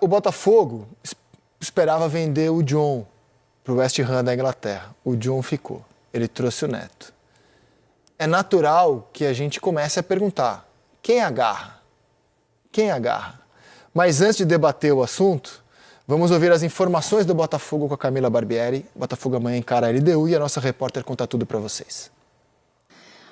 O Botafogo esperava vender o John para o West Ham da Inglaterra. O John ficou. Ele trouxe o Neto. É natural que a gente comece a perguntar: quem agarra? Quem agarra? Mas antes de debater o assunto, vamos ouvir as informações do Botafogo com a Camila Barbieri. Botafogo amanhã encara a LDU e a nossa repórter conta tudo para vocês.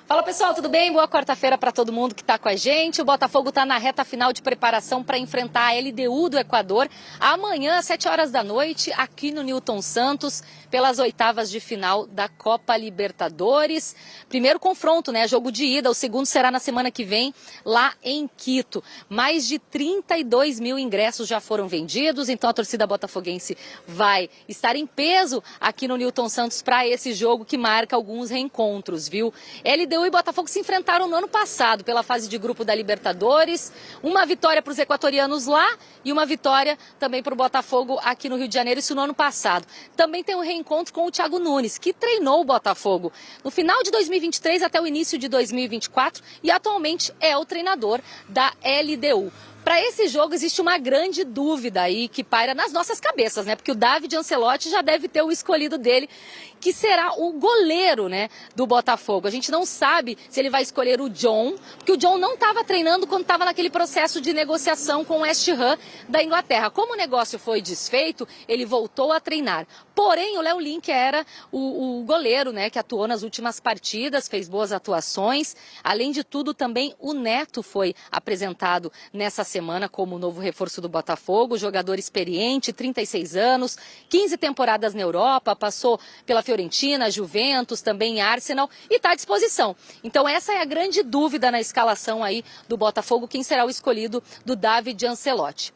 Fala pessoal, tudo bem? Boa quarta-feira para todo mundo que está com a gente. O Botafogo está na reta final de preparação para enfrentar a LDU do Equador amanhã às 7 horas da noite aqui no Newton Santos pelas oitavas de final da Copa Libertadores. Primeiro confronto, né? Jogo de ida. O segundo será na semana que vem lá em Quito. Mais de 32 mil ingressos já foram vendidos, então a torcida botafoguense vai estar em peso aqui no Newton Santos para esse jogo que marca alguns reencontros, viu? LDU e Botafogo se enfrentaram no ano passado pela fase de grupo da Libertadores. Uma vitória para os equatorianos lá e uma vitória também para o Botafogo aqui no Rio de Janeiro, isso no ano passado. Também tem um reencontro com o Thiago Nunes, que treinou o Botafogo no final de 2023 até o início de 2024 e atualmente é o treinador da LDU. Para esse jogo existe uma grande dúvida aí que paira nas nossas cabeças, né? Porque o David Ancelotti já deve ter o escolhido dele, que será o goleiro, né, do Botafogo. A gente não sabe se ele vai escolher o John, porque o John não estava treinando quando estava naquele processo de negociação com o West Ham da Inglaterra. Como o negócio foi desfeito, ele voltou a treinar. Porém, o Léo Link era o goleiro, né, que atuou nas últimas partidas, fez boas atuações. Além de tudo, também o Neto foi apresentado nessa semana como novo reforço do Botafogo, jogador experiente, 36 anos, 15 temporadas na Europa, passou pela Fiorentina, Juventus, também Arsenal e está à disposição. Então essa é a grande dúvida na escalação aí do Botafogo, quem será o escolhido do David Ancelotti.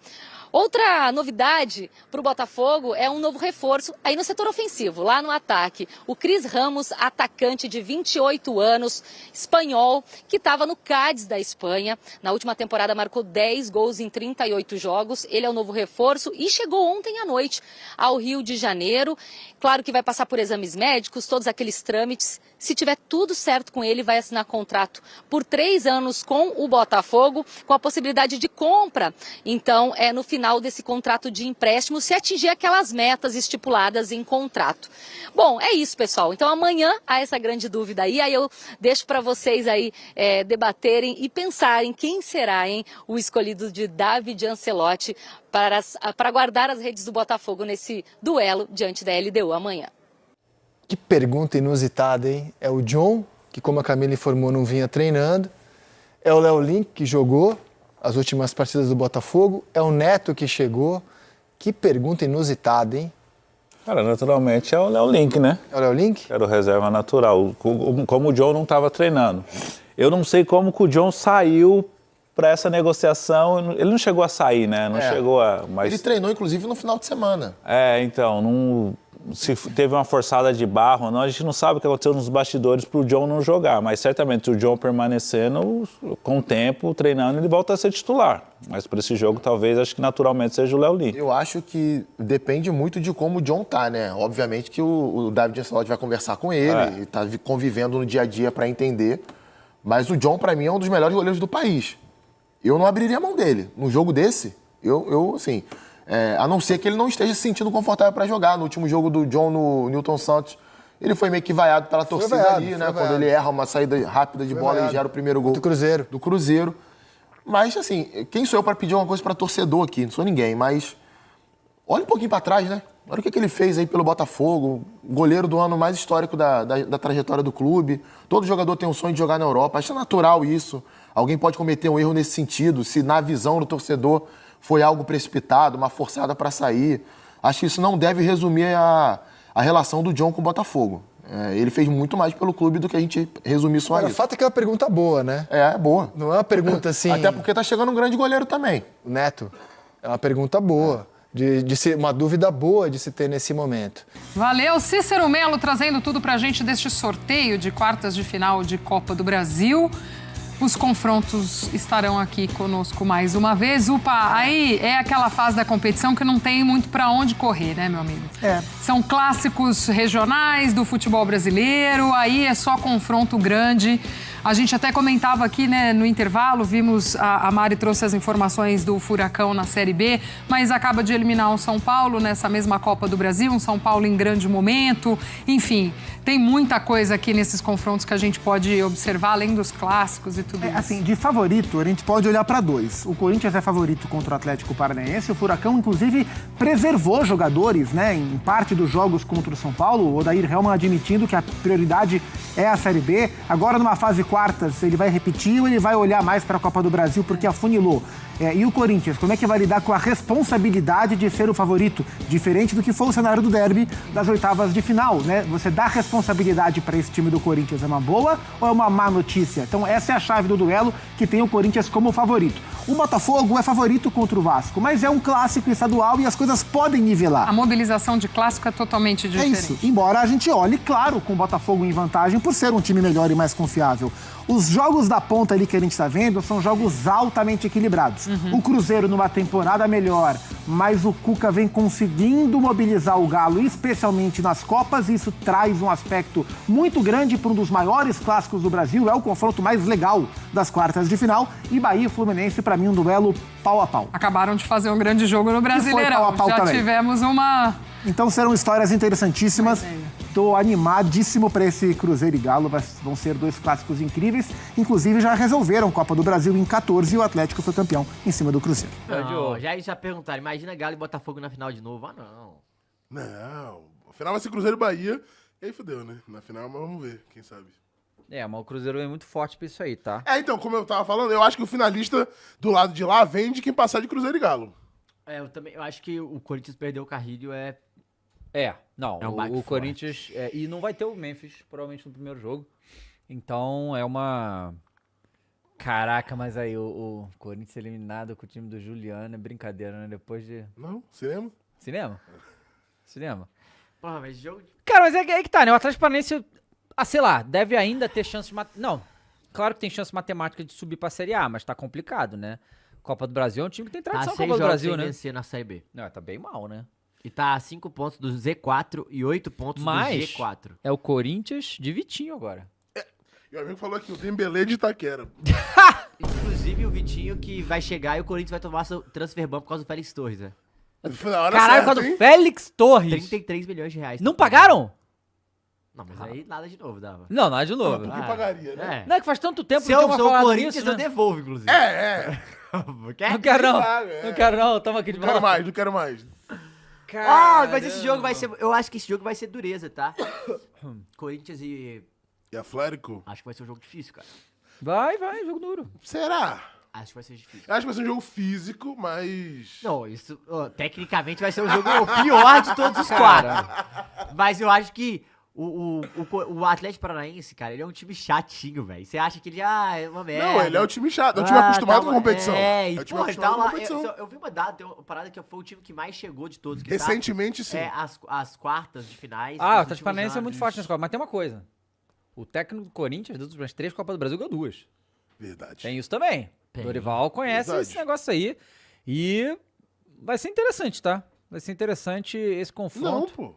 Outra novidade para o Botafogo é um novo reforço aí no setor ofensivo, lá no ataque. O Cris Ramos, atacante de 28 anos, espanhol, que estava no Cádiz da Espanha. Na última temporada marcou 10 gols em 38 jogos. Ele é o novo reforço e chegou ontem à noite ao Rio de Janeiro. Claro que vai passar por exames médicos, todos aqueles trâmites. Se tiver tudo certo com ele, vai assinar contrato por 3 anos com o Botafogo, com a possibilidade de compra. Então, no final desse contrato de empréstimo, se atingir aquelas metas estipuladas em contrato. Bom, é isso, pessoal. Então, amanhã há essa grande dúvida aí. Aí eu deixo para vocês aí debaterem e pensarem quem será, o escolhido de David Ancelotti para guardar as redes do Botafogo nesse duelo diante da LDU amanhã. Que pergunta inusitada, hein? É o John, que como a Camila informou, não vinha treinando. É o Léo Link, que jogou as últimas partidas do Botafogo. É o Neto, que chegou. Que pergunta inusitada, hein? Cara, naturalmente é o Léo Link, né? É o Léo Link? Era o reserva natural. Como o John não estava treinando. Eu não sei como que o John saiu para essa negociação. Ele não chegou a sair, né? Não chegou a... Mas... Ele treinou, inclusive, no final de semana. Então, não... Se teve uma forçada de barro ou não, a gente não sabe o que aconteceu nos bastidores para o John não jogar, mas certamente se o John permanecendo, com o tempo, treinando, ele volta a ser titular. Mas para esse jogo, talvez, acho que naturalmente seja o Léo Link. Eu acho que depende muito de como o John tá, né? Obviamente que o David Ancelotti vai conversar com ele, tá convivendo no dia a dia para entender, mas o John, para mim, é um dos melhores goleiros do país. Eu não abriria a mão dele. Num jogo desse, assim... a não ser que ele não esteja se sentindo confortável para jogar. No último jogo do John no Newton Santos, ele foi meio que vaiado pela torcida ali, né? Quando ele erra uma saída rápida de bola e gera o primeiro gol do Cruzeiro. Do Cruzeiro. Mas, assim, quem sou eu para pedir uma coisa para torcedor aqui? Não sou ninguém, mas olha um pouquinho para trás, né? Olha o que ele fez aí pelo Botafogo, goleiro do ano mais histórico da trajetória do clube. Todo jogador tem um sonho de jogar na Europa. Acho natural isso. Alguém pode cometer um erro nesse sentido, se na visão do torcedor foi algo precipitado, uma forçada para sair. Acho que isso não deve resumir a relação do John com o Botafogo. Ele fez muito mais pelo clube do que a gente resumir só isso. O fato é que é uma pergunta boa, né? É boa. Não é uma pergunta assim... Até porque tá chegando um grande goleiro também. O Neto. É uma pergunta boa. De ser uma dúvida boa de se ter nesse momento. Valeu, Cícero Melo trazendo tudo pra gente deste sorteio de quartas de final de Copa do Brasil. Os confrontos estarão aqui conosco mais uma vez. Upa, aí é aquela fase da competição que não tem muito para onde correr, né, meu amigo? São clássicos regionais do futebol brasileiro, aí é só confronto grande. A gente até comentava aqui, né, no intervalo, vimos a Mari trouxe as informações do Furacão na Série B, mas acaba de eliminar um São Paulo nessa mesma Copa do Brasil, um São Paulo em grande momento. Enfim, tem muita coisa aqui nesses confrontos que a gente pode observar, além dos clássicos e tudo isso. Assim, de favorito, a gente pode olhar para dois. O Corinthians é favorito contra o Atlético Paranaense. O Furacão, inclusive, preservou jogadores, né, em parte dos jogos contra o São Paulo. O Odair Hellmann admitindo que a prioridade é a Série B. Agora, numa fase quartas, ele vai repetir ou ele vai olhar mais para a Copa do Brasil porque afunilou? E o Corinthians, como é que vai lidar com a responsabilidade de ser o favorito? Diferente do que foi o cenário do derby das oitavas de final, né? Você dá responsabilidade para esse time do Corinthians, é uma boa ou é uma má notícia? Então essa é a chave do duelo que tem o Corinthians como favorito. O Botafogo é favorito contra o Vasco, mas é um clássico estadual e as coisas podem nivelar. A mobilização de clássico é totalmente diferente. É isso, embora a gente olhe, claro, com o Botafogo em vantagem por ser um time melhor e mais confiável. Os jogos da ponta ali que a gente está vendo são jogos altamente equilibrados. O Cruzeiro numa temporada melhor, mas o Cuca vem conseguindo mobilizar o Galo, especialmente nas Copas, e isso traz um aspecto muito grande para um dos maiores clássicos do Brasil, é o confronto mais legal das quartas de final, e Bahia e Fluminense, para mim, um duelo pau a pau. Acabaram de fazer um grande jogo no Brasileirão. pau a pau já também. tivemos uma... Então serão histórias interessantíssimas. Estou animadíssimo para esse Cruzeiro e Galo. Vão ser dois clássicos incríveis. Inclusive já resolveram Copa do Brasil em 14 e o Atlético foi campeão em cima do Cruzeiro. Não, já perguntaram, imagina Galo e Botafogo na final de novo. Ah, não. Não, a final vai ser Cruzeiro e Bahia. E aí fudeu, né? Na final, mas vamos ver, quem sabe. Mas o Cruzeiro é muito forte pra isso aí, tá? Então, como eu tava falando, eu acho que o finalista do lado de lá vem de quem passar de Cruzeiro e Galo. Eu acho que o Corinthians perdeu o Carrilho O Corinthians... e não vai ter o Memphis, provavelmente, no primeiro jogo. Então, é uma... Caraca, mas aí o Corinthians eliminado com o time do Juliano é brincadeira, né? Depois de... Não? Cinema? Cinema. Porra, mas jogo... Cara, mas é que tá, né? O Atlético Paranaense, sei lá, deve ainda ter chance de... Não, claro que tem chance matemática de subir pra Série A, mas tá complicado, né? Copa do Brasil é um time que tem tradição na Copa do Brasil, né? vencer na Série B. Não, tá bem mal, né? E tá a 5 pontos do Z4 e 8 pontos do G4. É o Corinthians de Vitinho agora. Meu amigo falou aqui, o Dembélé de Itaquera. Inclusive o Vitinho que vai chegar e o Corinthians vai tomar seu transfer ban por causa do Félix Torres, né? Foi na hora Caralho, por certa, causa do hein? Félix Torres. 33 milhões de reais. Não pagaram? Não, mas aí nada de novo dava. Não, nada de novo. Por que pagaria, né? Não é que faz tanto tempo Se que eu eu sou o falado Corinthians, nisso, eu né? devolvo, inclusive. Quer? Não quero não. Paga, Não quero não. Toma aqui de Não volta. quero mais. Mas esse jogo vai ser... Eu acho que esse jogo vai ser dureza, tá? Corinthians e... E Atlético? Acho que vai ser um jogo difícil, cara. Vai, jogo duro. Será? Acho que vai ser difícil. Eu acho que vai ser um jogo físico, mas... Não, isso... tecnicamente vai ser o jogo pior de todos os quatro. Mas eu acho que o Atlético Paranaense, cara, ele é um time chatinho, velho. Você acha que ele é uma merda. Não, ele é um time chato. É um time acostumado com competição. É, é um time ele tá acostumado com lá. competição. Eu vi uma data, tem uma parada que foi o time que mais chegou de todos. Que Recentemente, sim. As quartas de finais. O Atlético Paranaense é muito forte nessa Copa. Mas tem uma coisa. O técnico do Corinthians, das últimas 3 Copas do Brasil, ganhou 2. Verdade. Tem isso também. Dorival conhece esse negócio aí. E vai ser interessante, tá? Vai ser interessante esse confronto. Não, pô.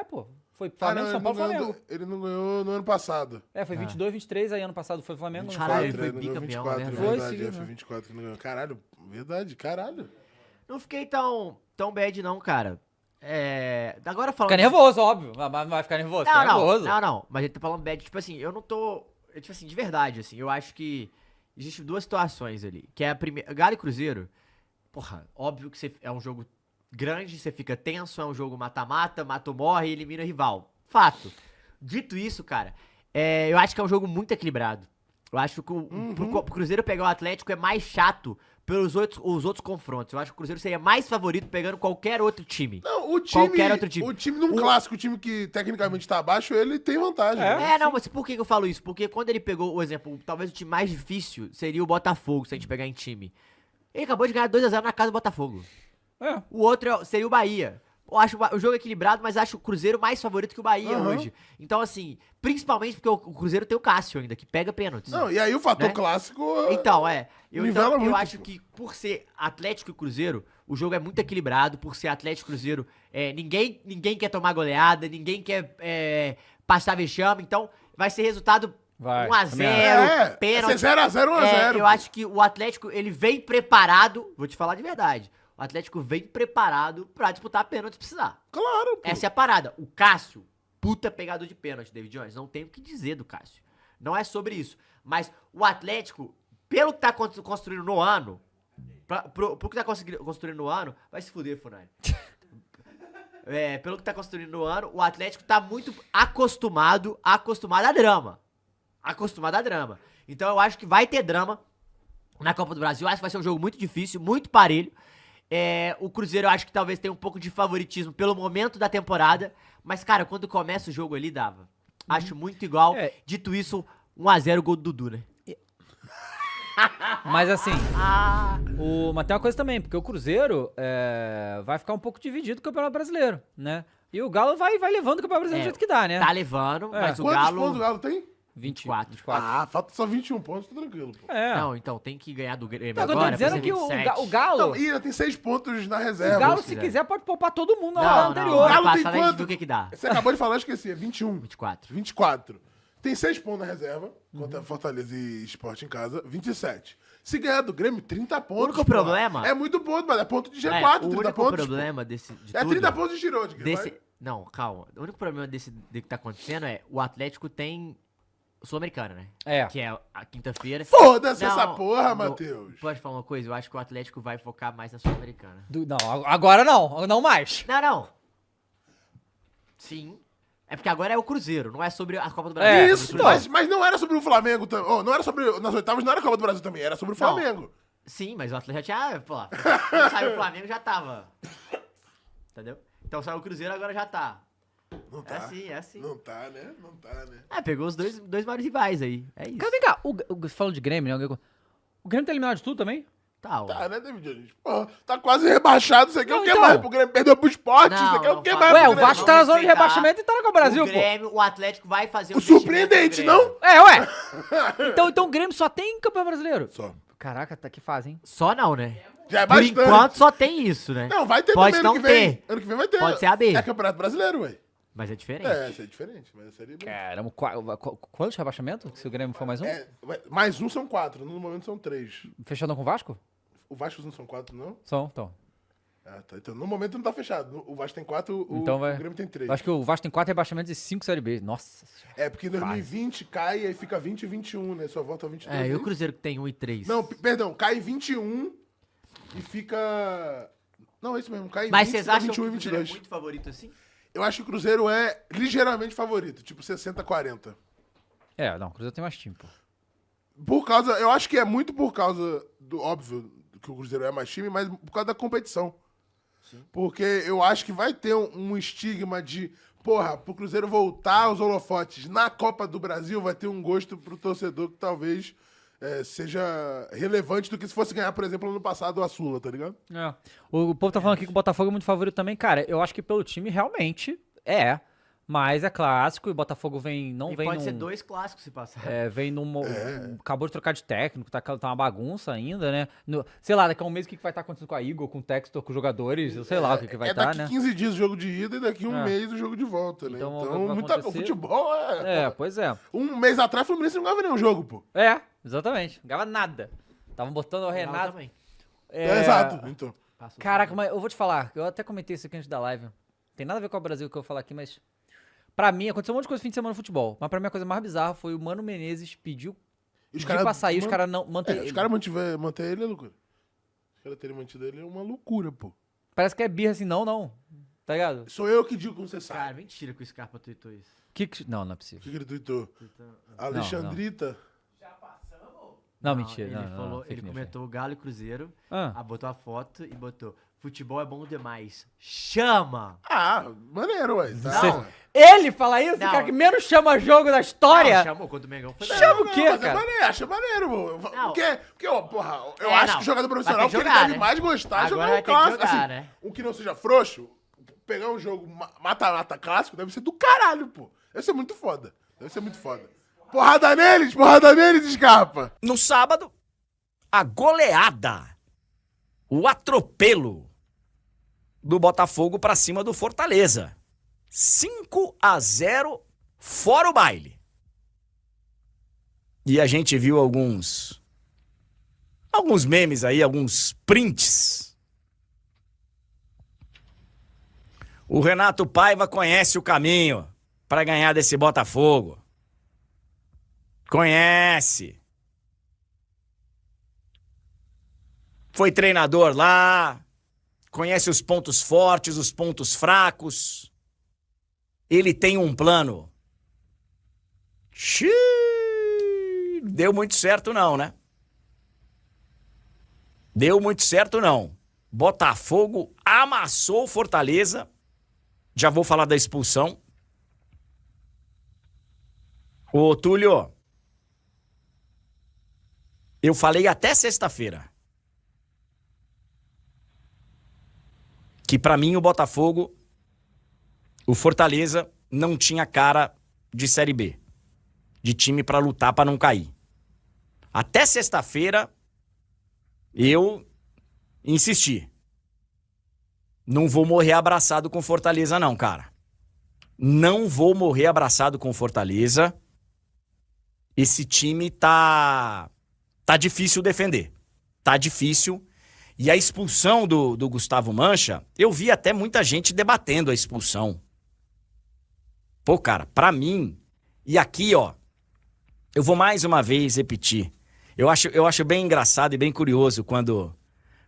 Pô. Foi Flamengo, São Paulo, Flamengo. Ele não ganhou no ano passado. Foi 22, 23, aí ano passado foi Flamengo. 24, não ele foi? foi bicampeão, 24, né? verdade. Foi 24 que não ganhou. Caralho, verdade, caralho. Não fiquei tão bad não, cara. Agora falando... Fica nervoso, óbvio. Mas vai ficar nervoso. Não. Mas ele tá falando bad, tipo assim, eu não tô... Tipo assim, de verdade, assim, eu acho que existem 2 situações ali. Que é a primeira... Galo e Cruzeiro, porra, óbvio que é um jogo grande, você fica tenso, é um jogo mata-mata, mata ou morre e elimina o rival. Fato. Dito isso, cara, eu acho que é um jogo muito equilibrado. Eu acho que pro Cruzeiro pegar o Atlético é mais chato pelos os outros confrontos. Eu acho que o Cruzeiro seria mais favorito pegando qualquer outro time. Não, o time... Qualquer outro time. O time num clássico, o time que tecnicamente tá abaixo, ele tem vantagem. Não, mas por que eu falo isso? Porque quando ele pegou o exemplo, talvez o time mais difícil seria o Botafogo, se a gente pegar em time. Ele acabou de ganhar 2-0 na casa do Botafogo. O outro seria o Bahia. Eu acho o jogo equilibrado, mas acho o Cruzeiro mais favorito que o Bahia hoje. Então, assim, principalmente porque o Cruzeiro tem o Cássio ainda, que pega pênaltis. Não, e aí o fator clássico... Então, eu acho pô. que por ser Atlético e Cruzeiro, o jogo é muito equilibrado. Por ser Atlético e Cruzeiro, ninguém quer tomar goleada, ninguém quer passar vexame. Então, vai ser resultado Vai. 1x0, pênalti. Vai ser 0x0, 1x0. Eu acho que o Atlético, ele vem preparado, vou te falar de verdade, o Atlético vem preparado pra disputar pênalti se precisar. Claro, pô. Essa é a parada. O Cássio, puta pegador de pênalti, David Jones, não tem o que dizer do Cássio. Não é sobre isso. Mas o Atlético, pelo que tá construindo no ano, pro que tá construindo no ano, vai se fuder, Funari. Pelo que tá construindo no ano, o Atlético tá muito acostumado a drama. Acostumado a drama. Então eu acho que vai ter drama na Copa do Brasil. Eu acho que vai ser um jogo muito difícil, muito parelho. O Cruzeiro eu acho que talvez tenha um pouco de favoritismo pelo momento da temporada. Mas, cara, quando começa o jogo ali, Dava, acho muito igual. Dito isso, 1x0 gol do Dudu, né? Mas assim, mas tem uma coisa também, porque o Cruzeiro vai ficar um pouco dividido com o Campeonato Brasileiro, né? E o Galo vai levando o Campeonato Brasileiro do jeito que dá, né? Tá levando, mas o Quantos Galo... pontos o Galo tem? 24. Ah, falta só 21 pontos, tá tranquilo, pô. Não, então tem que ganhar do Grêmio Não, eu tô agora. dizendo que o Galo... Não, ainda tem 6 pontos na reserva. O Galo, se quiser, pode poupar todo mundo na hora anterior. O Galo tem passada a gente quanto? viu o que dá. Você acabou de falar, eu esqueci. É 21. 24. 24. Tem 6 pontos na reserva, contra Fortaleza e Sport em casa, 27. Se ganhar do Grêmio, 30 pontos. O único problema... É muito ponto, mas é ponto de G4, 30 o único pontos. problema de tudo... É 30 pontos de Girondins. Não, calma. O único problema do que tá acontecendo é o Atlético tem Sul-Americana, né? Que é a quinta-feira. Foda-se essa porra, Matheus. Pode falar uma coisa? Eu acho que o Atlético vai focar mais na Sul-Americana. Não, agora não mais. Não. Sim. É porque agora é o Cruzeiro, não é sobre a Copa do Brasil. Isso, mas não era sobre o Flamengo também. Não era sobre. Nas oitavas não era a Copa do Brasil também, era sobre o Flamengo. Sim, mas o Atlético já tinha. Pô, quando saiu o Flamengo já tava. Entendeu? Então saiu o Cruzeiro, agora já tá. Não tá. É assim. Não tá, né? Pegou os dois maiores rivais aí. É isso. Cara, vem cá, falando de Grêmio, né? O Grêmio tá eliminado de tudo também? Tá, né, David Jones? Porra, tá quase rebaixado. Você quer o que então. mais pro Grêmio? Perdeu pro Sport? Você quer o que mais pro Ué, Grêmio? o Vasco tá na zona de rebaixamento e tá na Copa do Brasil, o Grêmio, o Atlético vai fazer o surpreendente, não? Ué. Então o Grêmio só tem campeão brasileiro? Só. Caraca, tá que fase, hein? Só não, né? Já é Por bastante. enquanto só tem isso, né? Não, vai ter Pode também não ano que vem. ter. Ano que vem vai ter. Pode ser AB. É Campeonato Brasileiro, ué. Mas é diferente. Isso é diferente. Mas é série B. Caramba, quantos rebaixamentos? Se o Grêmio for mais um? Mais um são 4. No momento são 3. Fechando com o Vasco? O Vasco não são 4, não? São, então. Ah, tá. Então, no momento não tá fechado. O Vasco tem 4, Então o Grêmio tem 3. Acho que o Vasco tem 4 rebaixamentos e 5 Série B. Nossa. Porque em 2020 cai e aí fica 20 e 21, né? Só volta a 22. E o Cruzeiro que tem 1 e 3. Não, perdão. Cai 21 e fica... Não, é isso mesmo. Cai Mas 20, vocês acham 21 que e o Cruzeiro 22. é muito favorito assim? Eu acho que o Cruzeiro é ligeiramente favorito. Tipo 60-40. Não, o Cruzeiro tem mais time, pô. Eu acho que é muito por causa do... Óbvio que o Cruzeiro é mais time, mas por causa da competição. Sim. Porque eu acho que vai ter um estigma de... Porra, pro Cruzeiro voltar aos holofotes na Copa do Brasil, vai ter um gosto pro torcedor que talvez seja relevante do que se fosse ganhar, por exemplo, ano passado a Sula, tá ligado? O povo tá falando aqui que o Botafogo é muito favorito também. Cara, eu acho que pelo time realmente é. Mas é clássico e o Botafogo pode ser 2 clássicos se passar. Vem acabou de trocar de técnico, tá uma bagunça ainda, né? Sei lá, daqui a um mês o que vai estar acontecendo com a Igor, com o Textor, com os jogadores, eu sei lá o que vai estar, né? Daqui 15 dias o jogo de ida e daqui um mês o jogo de volta, né? Então o futebol pois é. Um mês atrás o Fluminense não ganhava nenhum jogo, pô. Exatamente. Não ganhava nada. Estavam botando o Renato. Também. Exato, então. Caraca, mas eu vou te falar, eu até comentei isso aqui antes da live. Tem nada a ver com o Brasil que eu vou falar aqui, mas... Pra mim, aconteceu um monte de coisa no fim de semana no futebol. Mas pra mim a coisa mais bizarra foi o Mano Menezes pediu pra sair, os caras não manter ele. Os caras manter ele é loucura. Os caras terem mantido ele é uma loucura, pô. Parece que é birra assim, não. Tá ligado? Sou eu que digo como você sabe. Cara, mentira que o Scarpa tweetou isso. Não é possível. O que ele tweetou? Alexandrita. Não, mentira. Ele comentou Galo e Cruzeiro, botou a foto e botou: futebol é bom demais. Chama! Maneiro, ué. Ele fala isso? O cara que menos chama jogo da história? Não, chamou quando o Mengão foi. Chama o quê, cara? Acho maneiro, pô. Porque, porra, eu acho que o jogador profissional que ele deve mais gostar jogar um clássico. Assim, né? Um que não seja frouxo, pegar um jogo mata-mata clássico deve ser do caralho, pô. Deve ser muito foda. Porrada neles, Scarpa! No sábado, a goleada, o atropelo do Botafogo pra cima do Fortaleza. 5-0, fora o baile. E a gente viu alguns memes aí, alguns prints. O Renato Paiva conhece o caminho para ganhar desse Botafogo. Conhece. Foi treinador lá, conhece os pontos fortes, os pontos fracos. Ele tem um plano. Xiii, deu muito certo não, né? Deu muito certo não. Botafogo amassou o Fortaleza. Já vou falar da expulsão. Ô, Túlio, eu falei até sexta-feira que pra mim o Botafogo, o Fortaleza, não tinha cara de Série B. De time pra lutar pra não cair. Até sexta-feira, eu insisti. Não vou morrer abraçado com Fortaleza não, cara. Não vou morrer abraçado com Fortaleza. Esse time tá difícil defender. Tá difícil. E a expulsão do Gustavo Mancha, eu vi até muita gente debatendo a expulsão. Pô, cara, pra mim... E aqui, ó, eu vou mais uma vez repetir. Eu acho bem engraçado e bem curioso quando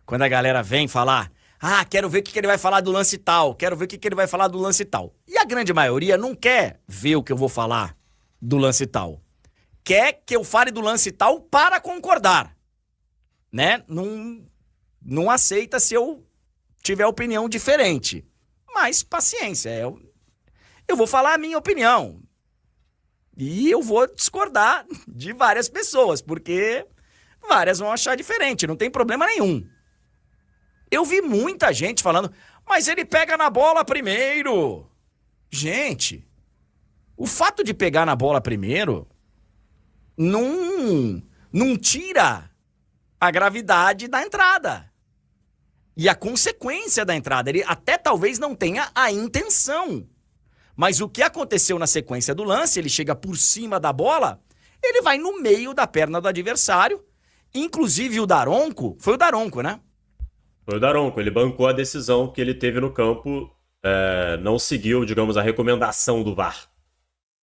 a galera vem falar... Ah, quero ver o que ele vai falar do lance tal. Quero ver o que ele vai falar do lance tal. E a grande maioria não quer ver o que eu vou falar do lance tal. Quer que eu fale do lance tal para concordar. Né? Não aceita se eu tiver opinião diferente. Mas paciência. Eu vou falar a minha opinião. E eu vou discordar de várias pessoas, porque várias vão achar diferente. Não tem problema nenhum. Eu vi muita gente falando, mas ele pega na bola primeiro. Gente, o fato de pegar na bola primeiro não tira a gravidade da entrada. E a consequência da entrada. Ele até talvez não tenha a intenção. Mas o que aconteceu na sequência do lance, ele chega por cima da bola, ele vai no meio da perna do adversário. Inclusive o Daronco, foi o Daronco, né? Foi o Daronco, ele bancou a decisão que ele teve no campo, não seguiu, digamos, a recomendação do VAR.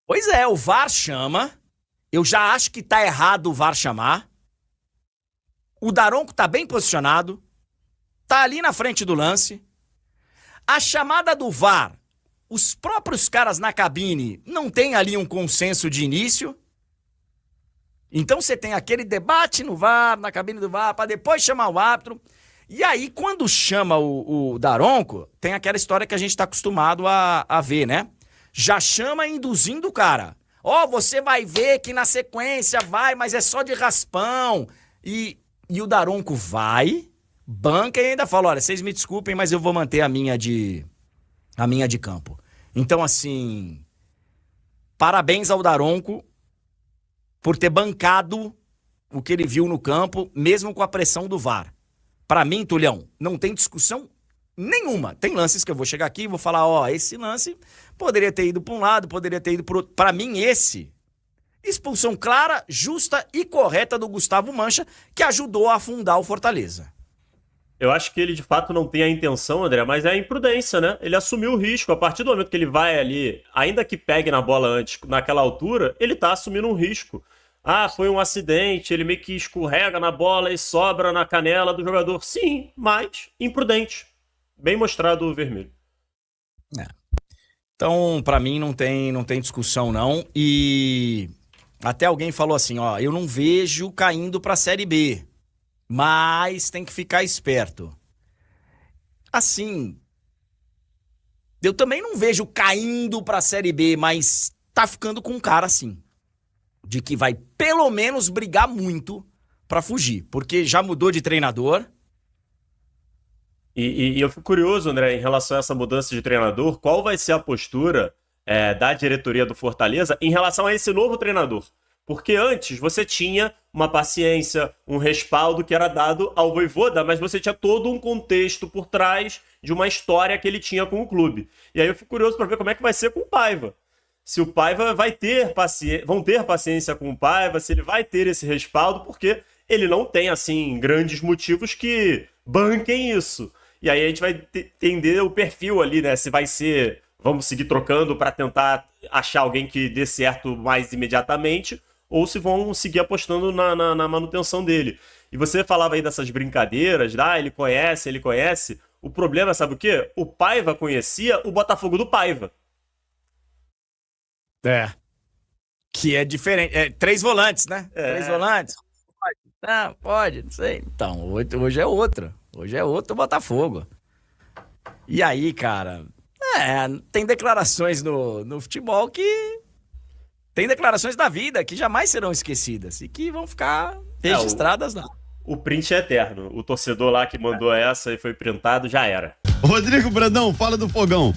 Pois é, o VAR chama, eu já acho que tá errado o VAR chamar. O Daronco tá bem posicionado, tá ali na frente do lance. A chamada do VAR, os próprios caras na cabine não tem ali um consenso de início. Então você tem aquele debate no VAR, na cabine do VAR, para depois chamar o árbitro. E aí, quando chama o Daronco, tem aquela história que a gente tá acostumado a ver, né? Já chama induzindo o cara. Ó, você vai ver que na sequência vai, mas é só de raspão. E o Daronco vai, banca e ainda fala, olha, vocês me desculpem, mas eu vou manter a minha de campo. Então, assim, parabéns ao Daronco por ter bancado o que ele viu no campo, mesmo com a pressão do VAR. Pra mim, Tulhão, não tem discussão nenhuma. Tem lances que eu vou chegar aqui e vou falar, ó, esse lance poderia ter ido pra um lado, poderia ter ido pro outro. Pra mim, expulsão clara, justa e correta do Gustavo Mancha, que ajudou a afundar o Fortaleza. Eu acho que ele, de fato, não tem a intenção, André, mas é a imprudência, né? Ele assumiu o risco. A partir do momento que ele vai ali, ainda que pegue na bola antes, naquela altura, ele tá assumindo um risco. Ah, foi um acidente, ele meio que escorrega na bola e sobra na canela do jogador. Sim, mas imprudente. Bem mostrado o vermelho. Então, pra mim, não tem discussão, não. E até alguém falou assim, ó, eu não vejo caindo pra Série B, mas tem que ficar esperto. Assim, eu também não vejo caindo pra Série B, mas tá ficando com cara assim. De que vai pelo menos brigar muito pra fugir. Porque já mudou de treinador. E eu fico curioso, André, em relação a essa mudança de treinador, qual vai ser a postura da diretoria do Fortaleza em relação a esse novo treinador? Porque antes você tinha uma paciência, um respaldo que era dado ao Vojvoda, mas você tinha todo um contexto por trás de uma história que ele tinha com o clube. E aí eu fico curioso pra ver como é que vai ser com o Paiva. se o Paiva vão ter paciência com o Paiva, se ele vai ter esse respaldo, porque ele não tem, assim, grandes motivos que banquem isso. E aí a gente vai entender o perfil ali, né? Se vai ser, vamos seguir trocando para tentar achar alguém que dê certo mais imediatamente, ou se vão seguir apostando na manutenção dele. E você falava aí dessas brincadeiras, ele conhece. O problema, sabe o quê? O Paiva conhecia o Botafogo do Paiva. Que é diferente. 3 volantes, né? 3 volantes. Pode, não sei. Então, hoje é outro. Hoje é outro Botafogo. E aí, cara, tem declarações no futebol que... Tem declarações da vida que jamais serão esquecidas e que vão ficar registradas lá. O print é eterno. O torcedor lá que mandou essa e foi printado, já era. Rodrigo Brandão, fala do Fogão.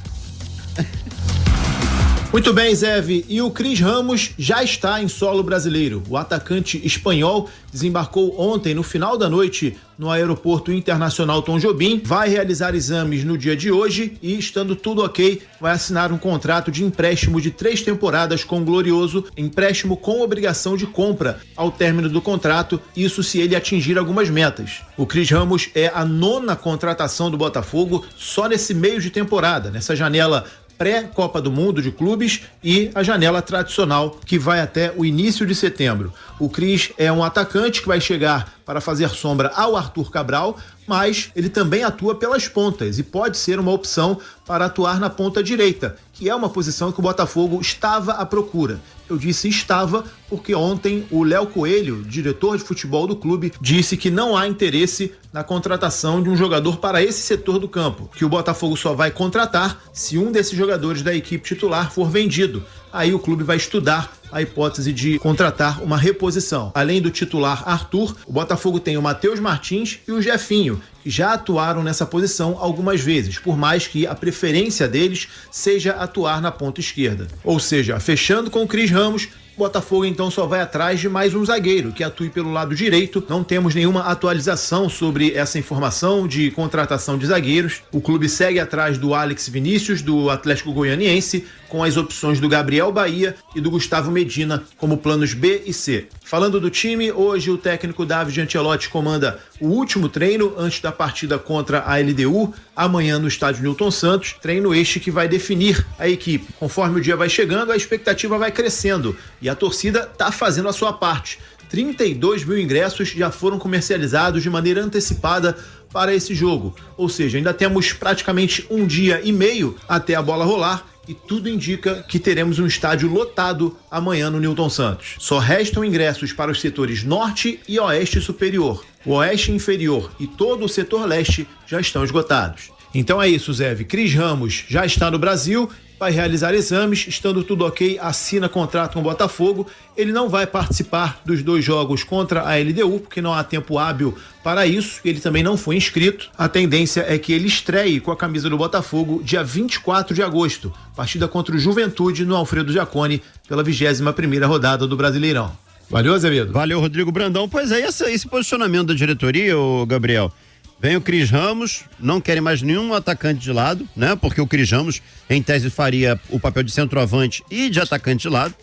Muito bem, Zeve. E o Cris Ramos já está em solo brasileiro. O atacante espanhol desembarcou ontem, no final da noite, no Aeroporto Internacional Tom Jobim. Vai realizar exames no dia de hoje e, estando tudo ok, vai assinar um contrato de empréstimo de 3 temporadas com o Glorioso, empréstimo com obrigação de compra ao término do contrato, isso se ele atingir algumas metas. O Cris Ramos é a 9ª contratação do Botafogo só nesse meio de temporada, nessa janela pré-Copa do Mundo de clubes e a janela tradicional que vai até o início de setembro. O Cris é um atacante que vai chegar para fazer sombra ao Arthur Cabral, mas ele também atua pelas pontas e pode ser uma opção para atuar na ponta direita, que é uma posição que o Botafogo estava à procura. Eu disse estava porque ontem o Léo Coelho, diretor de futebol do clube, disse que não há interesse na contratação de um jogador para esse setor do campo, que o Botafogo só vai contratar se um desses jogadores da equipe titular for vendido. Aí o clube vai estudar a hipótese de contratar uma reposição. Além do titular Arthur, o Botafogo tem o Matheus Martins e o Jefinho, que já atuaram nessa posição algumas vezes, por mais que a preferência deles seja atuar na ponta esquerda. Ou seja, fechando com o Cris Ramos, o Botafogo então só vai atrás de mais um zagueiro que atue pelo lado direito. Não temos nenhuma atualização sobre essa informação de contratação de zagueiros. O clube segue atrás do Alex Vinícius, do Atlético Goianiense, com as opções do Gabriel Bahia e do Gustavo Medina como planos B e C. Falando do time, hoje o técnico David Ancelotti comanda o último treino antes da partida contra a LDU, amanhã no estádio Newton Santos, treino este que vai definir a equipe. Conforme o dia vai chegando, a expectativa vai crescendo e a torcida está fazendo a sua parte. 32 mil ingressos já foram comercializados de maneira antecipada para esse jogo, ou seja, ainda temos praticamente 1 dia e meio até a bola rolar, e tudo indica que teremos um estádio lotado amanhã no Newton Santos. Só restam ingressos para os setores norte e oeste superior. O oeste inferior e todo o setor leste já estão esgotados. Então é isso, Zé. Cris Ramos já está no Brasil, vai realizar exames, estando tudo ok, assina contrato com o Botafogo. Ele não vai participar dos 2 jogos contra a LDU, porque não há tempo hábil para isso, ele também não foi inscrito. A tendência é que ele estreie com a camisa do Botafogo dia 24 de agosto, partida contra o Juventude no Alfredo Jaconi, pela 21ª rodada do Brasileirão. Valeu, Azevedo? Valeu, Rodrigo Brandão. Pois é, esse posicionamento da diretoria, ô Gabriel, vem o Cris Ramos, não querem mais nenhum atacante de lado, né? Porque o Cris Ramos, em tese, faria o papel de centroavante e de atacante de lado.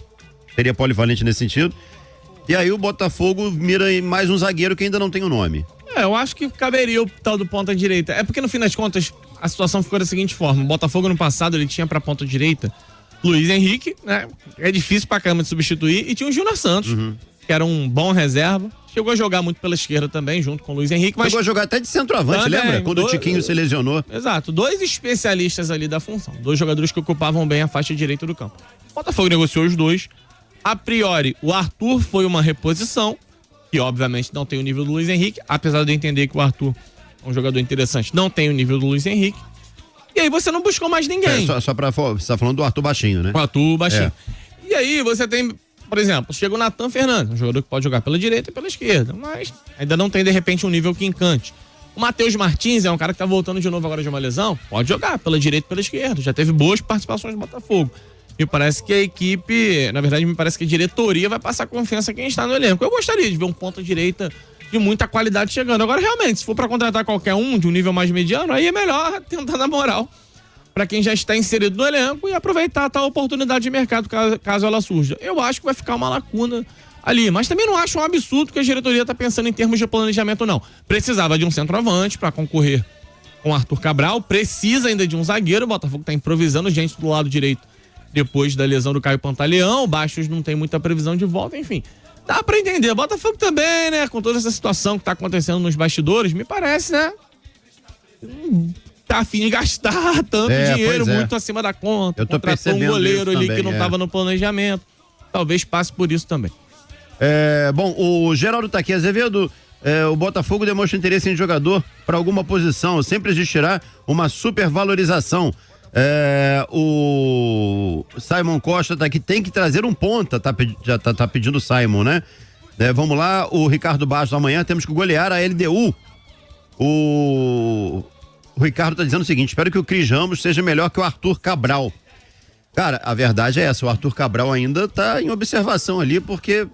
Seria polivalente nesse sentido. E aí o Botafogo mira em mais um zagueiro que ainda não tem o nome. Eu acho que caberia o tal do ponta direita. É porque, no fim das contas, a situação ficou da seguinte forma. O Botafogo, no passado, ele tinha pra ponta direita Luiz Henrique, né? É difícil pra caramba de substituir. E tinha o Júnior Santos, que era um bom reserva. Chegou a jogar muito pela esquerda também, junto com o Luiz Henrique. Mas chegou a jogar até de centroavante, também, lembra? Quando o Tiquinho se lesionou. Exato. 2 especialistas ali da função. 2 jogadores que ocupavam bem a faixa direita do campo. O Botafogo negociou os 2. A priori, o Arthur foi uma reposição, que obviamente não tem o nível do Luiz Henrique, apesar de eu entender que o Arthur é um jogador interessante, não tem o nível do Luiz Henrique. E aí você não buscou mais ninguém. Só pra você tá falando do Arthur baixinho, né? O Arthur baixinho. E aí você tem... Por exemplo, chega o Nathan Fernandes, um jogador que pode jogar pela direita e pela esquerda, mas ainda não tem, de repente, um nível que encante. O Matheus Martins é um cara que tá voltando de novo agora de uma lesão, pode jogar pela direita e pela esquerda, já teve boas participações do Botafogo. Me parece que a equipe, na verdade, me parece que a diretoria vai passar confiança a quem está no elenco. Eu gostaria de ver um ponta direita de muita qualidade chegando. Agora, realmente, se for para contratar qualquer um de um nível mais mediano, aí é melhor tentar na moral para quem já está inserido no elenco e aproveitar a tal oportunidade de mercado caso ela surja. Eu acho que vai ficar uma lacuna ali, mas também não acho um absurdo que a diretoria está pensando em termos de planejamento, não. Precisava de um centroavante para concorrer com o Arthur Cabral, precisa ainda de um zagueiro, o Botafogo está improvisando gente do lado direito depois da lesão do Caio Pantaleão, o Bastos não tem muita previsão de volta, enfim. Dá para entender, o Botafogo também, né, com toda essa situação que está acontecendo nos bastidores, me parece, né, tá afim de gastar tanto dinheiro, muito acima da conta. Eu tô contratou um goleiro ali também, que não estava no planejamento. Talvez passe por isso também. Bom, o Geraldo tá aqui, Azevedo, o Botafogo demonstra interesse em jogador para alguma posição, sempre existirá uma supervalorização. O Simon Costa tá aqui, tem que trazer um ponta, já tá pedindo o Simon, né? Vamos lá, o Ricardo Bastos, amanhã temos que golear a LDU. O Ricardo tá dizendo o seguinte: espero que o Cris Ramos seja melhor que o Arthur Cabral. Cara, a verdade é essa, o Arthur Cabral ainda tá em observação ali, porque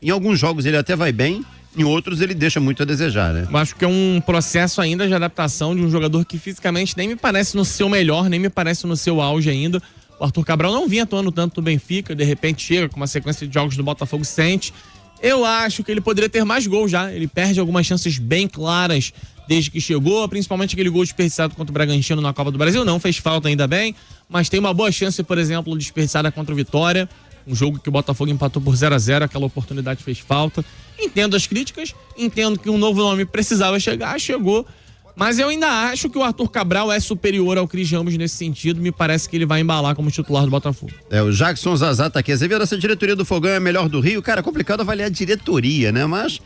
em alguns jogos ele até vai bem, em outros ele deixa muito a desejar, né? Eu acho que é um processo ainda de adaptação de um jogador que fisicamente nem me parece no seu melhor, nem me parece no seu auge ainda. O Arthur Cabral não vinha atuando tanto no Benfica, de repente chega com uma sequência de jogos do Botafogo, sente. Eu acho que ele poderia ter mais gols já, ele perde algumas chances bem claras desde que chegou, principalmente aquele gol desperdiçado contra o Bragantino na Copa do Brasil, não fez falta ainda bem, mas tem uma boa chance, por exemplo, desperdiçada contra o Vitória, um jogo que o Botafogo empatou por 0-0, aquela oportunidade fez falta. Entendo as críticas, entendo que um novo nome precisava chegar, chegou, mas eu ainda acho que o Arthur Cabral é superior ao Cris Ramos nesse sentido, me parece que ele vai embalar como titular do Botafogo. O Jackson Zazá tá aqui, Azevedo, essa diretoria do Fogão é a melhor do Rio, cara, é complicado avaliar a diretoria, né, mas,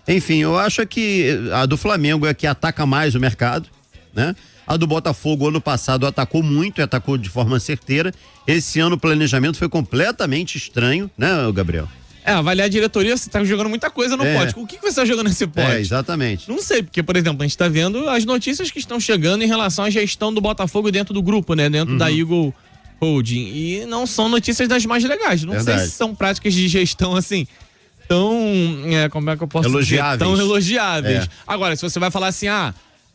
enfim, eu acho que a do Flamengo é a que ataca mais o mercado, né? A do Botafogo, ano passado, atacou muito e atacou de forma certeira. Esse ano o planejamento foi completamente estranho, né, Gabriel? Avaliar a diretoria, você tá jogando muita coisa no pote. O que você tá jogando nesse pote? Exatamente. Não sei, porque, por exemplo, a gente tá vendo as notícias que estão chegando em relação à gestão do Botafogo dentro do grupo, né? Dentro da Eagle Holding. E não são notícias das mais legais. Não sei se são práticas de gestão, assim, tão... como é que eu posso dizer? Tão elogiáveis. Agora, se você vai falar assim,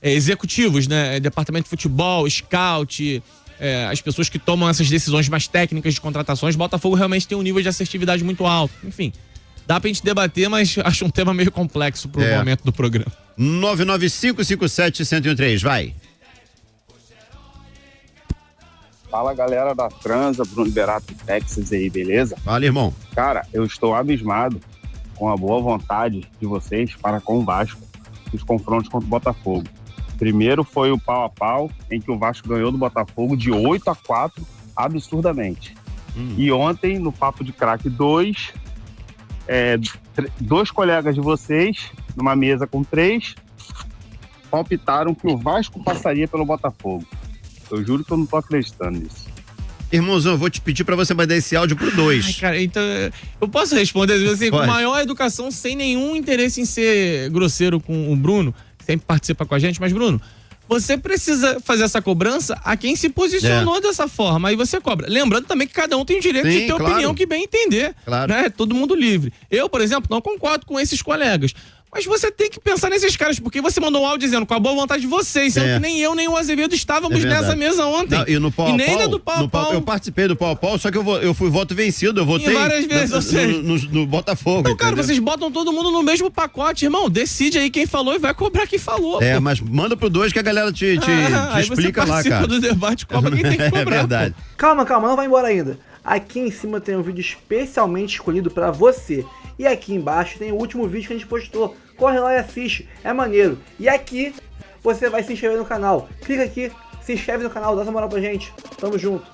executivos, né? Departamento de futebol, scout... as pessoas que tomam essas decisões mais técnicas de contratações, Botafogo realmente tem um nível de assertividade muito alto. Enfim, dá pra gente debater, mas acho um tema meio complexo pro momento do programa. 99557-1013, vai. Fala, galera da Transa, Bruno Berato, Texas aí, beleza? Fala, irmão. Cara, eu estou abismado com a boa vontade de vocês para com o Vasco nos confrontos contra o Botafogo. Primeiro foi o pau a pau, em que o Vasco ganhou do Botafogo de 8-4, absurdamente. E ontem, no Papo de Craque 2, dois colegas de vocês, numa mesa com 3, palpitaram que o Vasco passaria pelo Botafogo. Eu juro que eu não tô acreditando nisso. Irmãozão, eu vou te pedir pra você mandar esse áudio pro 2. Cara, então, eu posso responder assim, com maior educação, sem nenhum interesse em ser grosseiro com o Bruno, sempre participa com a gente, mas Bruno, você precisa fazer essa cobrança a quem se posicionou dessa forma, aí você cobra. Lembrando também que cada um tem o direito de ter a opinião que bem entender, né? Todo mundo livre. Eu, por exemplo, não concordo com esses colegas, mas você tem que pensar nesses caras, porque você mandou um áudio dizendo com a boa vontade de vocês, sendo que nem eu, nem o Azevedo estávamos nessa mesa ontem. Não, e no pau e nem na do pau a pau. Eu participei do pau a pau, só que eu fui voto vencido, eu votei várias vezes, no Botafogo. Então, cara, vocês botam todo mundo no mesmo pacote, irmão, decide aí quem falou e vai cobrar quem falou. Mas manda pro 2 que a galera te explica lá, cara. Aí você participa do debate, cobra quem tem que cobrar. É verdade. Calma, não vai embora ainda. Aqui em cima tem um vídeo especialmente escolhido pra você. E aqui embaixo tem o último vídeo que a gente postou. Corre lá e assiste, é maneiro. E aqui você vai se inscrever no canal. Clica aqui, se inscreve no canal, dá essa moral pra gente. Tamo junto.